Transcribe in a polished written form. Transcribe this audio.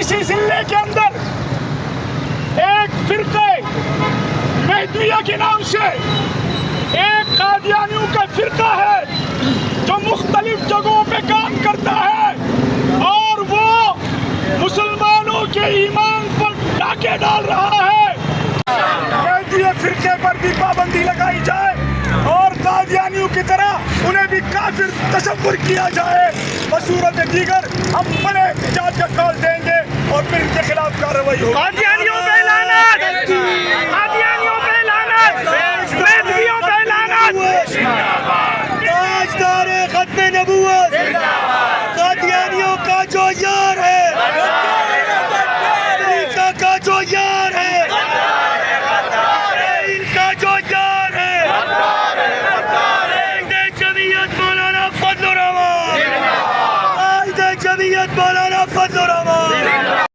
اسی ضلع کے اندر ایک فرقے مہدویہ کے نام سے ایک قادیانیوں کا فرقہ ہے جو مختلف جگہوں پہ کام کرتا ہے اور وہ مسلمانوں کے ایمان پر ڈاکے ڈال رہا ہے. مہدویہ فرقے پر بھی پابندی لگائی جائے اور قادیانیوں کی طرح انہیں بھی کافر تصور کیا جائے. بصورت دیگر ہم بڑے احتجاج کا کال دیں گے اور پھر ان کے خلاف کارروائی ہوگی. قادیانیوں پہ لعنت، قادیانیوں پہ لعنت، مہدویوں پہ لعنت. تاجدار ختم نبوت قادیانیوں کا جو یار ہے، امریکہ کا جو یار ہے، ان کا جو یار ہے، قائد جمعیت مولانا فضل الرحمان، قائد جمعیت مولانا فضل الرحمان.